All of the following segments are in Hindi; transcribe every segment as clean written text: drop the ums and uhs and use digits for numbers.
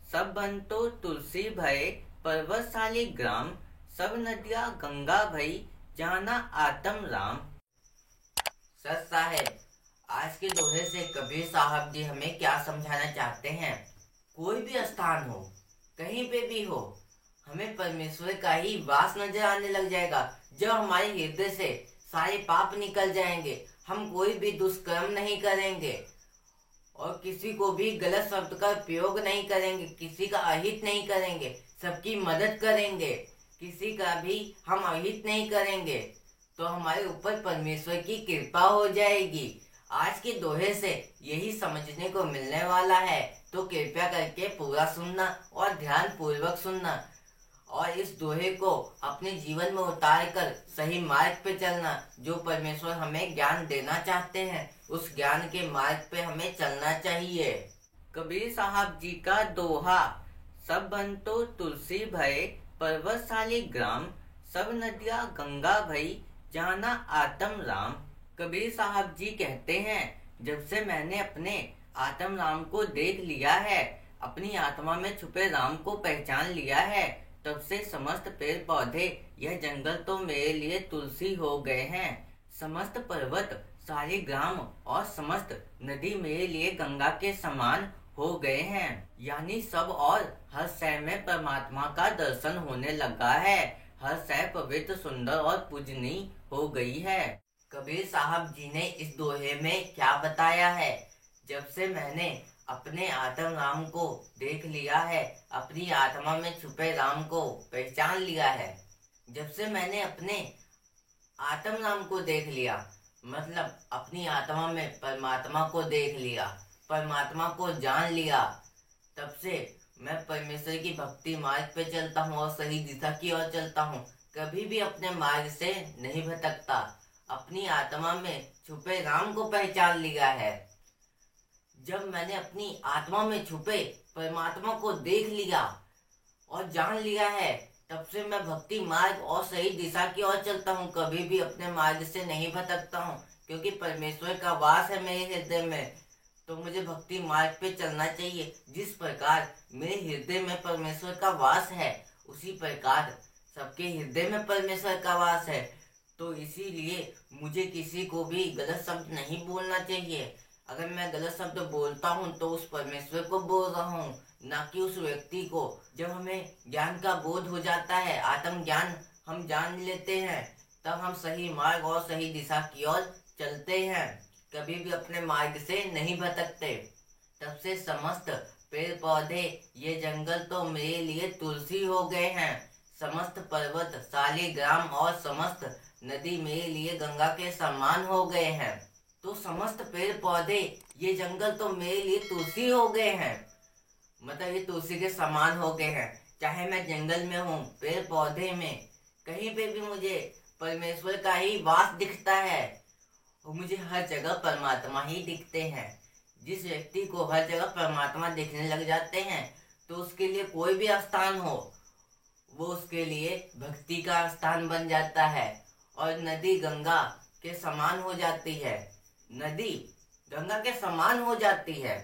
सब बंतो तुलसी भय, पर्वतशाली ग्राम। सब नदियाँ गंगा भई, जाना आत्म राम। सच साहेब, आज के दोहे से कबीर साहब जी हमें क्या समझाना चाहते हैं। कोई भी स्थान हो, कहीं पे भी हो, हमें परमेश्वर का ही वास नजर आने लग जाएगा। जब हमारे हृदय से सारे पाप निकल जाएंगे, हम कोई भी दुष्कर्म नहीं करेंगे और किसी को भी गलत शब्द का प्रयोग नहीं करेंगे, किसी का अहित नहीं करेंगे, सबकी मदद करेंगे, किसी का भी हम अहित नहीं करेंगे, तो हमारे ऊपर परमेश्वर की कृपा हो जाएगी। आज के दोहे से यही समझने को मिलने वाला है, तो कृपया करके पूरा सुनना और ध्यान पूर्वक सुनना और इस दोहे को अपने जीवन में उतार कर सही मार्ग पे चलना। जो परमेश्वर हमें ज्ञान देना चाहते हैं, उस ज्ञान के मार्ग पे हमें चलना चाहिए। कबीर साहब जी का दोहा। सब बंतो तुलसी भय, पर्वतशाली ग्राम। सब नदियाँ गंगा भई, जाना आत्म राम। कबीर साहब जी कहते हैं, जब से मैंने अपने आत्म राम को देख लिया है, अपनी आत्मा में छुपे राम को पहचान लिया है, तब से समस्त पेड़ पौधे, यह जंगल तो मेरे लिए तुलसी हो गए हैं। समस्त पर्वत, सारे ग्राम और समस्त नदी मेरे लिए गंगा के समान हो गए हैं। यानी सब और हर शय में परमात्मा का दर्शन होने लगा है। हर शय पवित्र, सुंदर और पूजनीय हो गई है। कबीर साहब जी ने इस दोहे में क्या बताया है। जब से मैंने अपने आत्म राम को देख लिया है, अपनी आत्मा में छुपे राम को पहचान लिया है। जब से मैंने अपने आत्म राम को देख लिया, मतलब अपनी आत्मा में परमात्मा को देख लिया, परमात्मा को जान लिया, तब से मैं परमेश्वर की भक्ति मार्ग पे चलता हूँ और सही दिशा की ओर चलता हूँ। कभी भी अपने मार्ग से नहीं भटकता। अपनी आत्मा में छुपे राम को पहचान लिया है। जब मैंने अपनी आत्मा में छुपे परमात्मा को देख लिया और जान लिया है, तब से मैं भक्ति मार्ग और सही दिशा की ओर चलता हूँ। कभी भी अपने मार्ग से नहीं भटकता हूँ, क्योंकि परमेश्वर का वास है मेरे हृदय में। तो मुझे भक्ति मार्ग पे चलना चाहिए। जिस प्रकार मेरे हृदय में परमेश्वर का वास है, उसी प्रकार सबके हृदय में परमेश्वर का वास है। तो इसीलिए मुझे किसी को भी गलत शब्द नहीं बोलना चाहिए। अगर मैं गलत शब्द बोलता हूँ तो उस परमेश्वर को बोल रहा हूँ, ना कि उस व्यक्ति को। जब हमें ज्ञान का बोध हो जाता है, आत्म ज्ञान हम जान लेते हैं, तब हम सही मार्ग और सही दिशा की ओर चलते हैं। कभी भी अपने मार्ग से नहीं भटकते। तब से समस्त पेड़ पौधे, ये जंगल तो मेरे लिए तुलसी हो गए हैं। समस्त पर्वत, साले ग्राम और समस्त नदी मेरे लिए गंगा के समान हो गए हैं। तो समस्त पेड़ पौधे, ये जंगल तो मेरे लिए तुलसी हो गए हैं, मतलब ये तुलसी के समान हो गए हैं। चाहे मैं जंगल में हूँ, पेड़ पौधे में, कहीं पे भी मुझे परमेश्वर का ही वास दिखता है और मुझे हर जगह परमात्मा ही दिखते हैं। जिस व्यक्ति को हर जगह परमात्मा दिखने लग जाते हैं, तो उसके लिए कोई भी स्थान हो, वो उसके लिए भक्ति का स्थान बन जाता है। और नदी गंगा के समान हो जाती है। नदी गंगा के समान हो जाती है।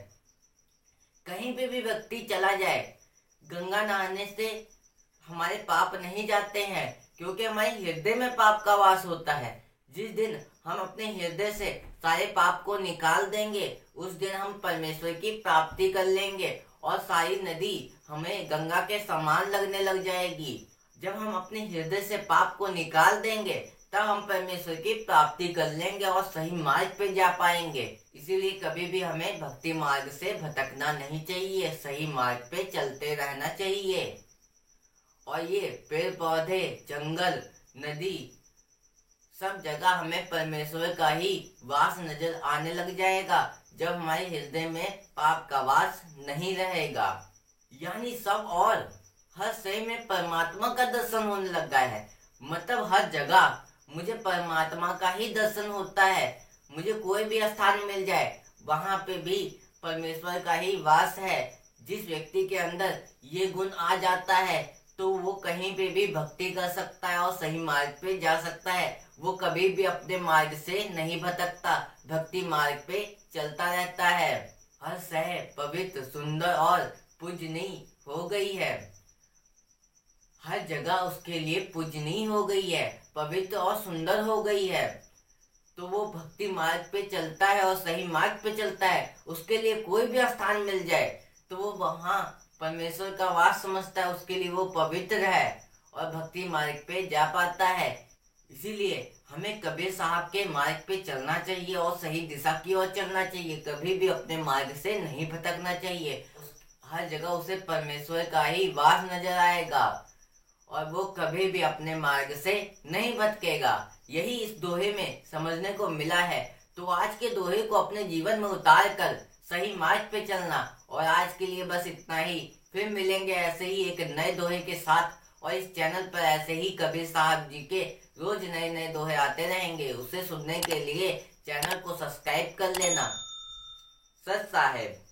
कहीं पे भी व्यक्ति चला जाए, गंगा नहाने से हमारे पाप नहीं जाते हैं, क्योंकि हमारे हृदय में पाप का वास होता है। जिस दिन हम अपने हृदय से सारे पाप को निकाल देंगे, उस दिन हम परमेश्वर की प्राप्ति कर लेंगे और सारी नदी हमें गंगा के समान लगने लग जाएगी। जब हम अपने हृदय से पाप को निकाल देंगे, तब हम परमेश्वर की प्राप्ति कर लेंगे और सही मार्ग पे जा पाएंगे। इसीलिए कभी भी हमें भक्ति मार्ग से भटकना नहीं चाहिए, सही मार्ग पे चलते रहना चाहिए। और ये पेड़ पौधे, जंगल, नदी, सब जगह हमें परमेश्वर का ही वास नजर आने लग जाएगा, जब हमारे हृदय में पाप का वास नहीं रहेगा। यानी सब और हर शय में परमात्मा का दर्शन होने लगा है। मतलब हर जगह मुझे परमात्मा का ही दर्शन होता है। मुझे कोई भी स्थान मिल जाए, वहां पे भी परमेश्वर का ही वास है। जिस व्यक्ति के अंदर ये गुण आ जाता है, तो वो कहीं पे भी भक्ति कर सकता है और सही मार्ग पे जा सकता है। वो कभी भी अपने मार्ग से नहीं भटकता, भक्ति मार्ग पे चलता रहता है। हर शय पवित्र, सुंदर और पूजनीय हो गई है। हर जगह उसके लिए पूजनीय हो गई है, पवित्र और सुंदर हो गई है। तो वो भक्ति मार्ग पे चलता है और सही मार्ग पे चलता है। उसके लिए कोई भी स्थान मिल जाए तो वो वहाँ परमेश्वर का वास समझता है, उसके लिए वो पवित्र है और भक्ति मार्ग पे जा पाता है। इसीलिए हमें कबीर साहब के मार्ग पे चलना चाहिए और सही दिशा की ओर चलना चाहिए। कभी भी अपने मार्ग से नहीं भटकना चाहिए। हर जगह उसे परमेश्वर का ही वास नजर आएगा और वो कभी भी अपने मार्ग से नहीं भटकेगा। यही इस दोहे में समझने को मिला है। तो आज के दोहे को अपने जीवन में उतार कर सही मार्ग पे चलना। और आज के लिए बस इतना ही। फिर मिलेंगे ऐसे ही एक नए दोहे के साथ। और इस चैनल पर ऐसे ही कबीर साहब जी के रोज नए नए दोहे आते रहेंगे। उसे सुनने के लिए चैनल को सब्सक्राइब कर लेना। सत साहेब।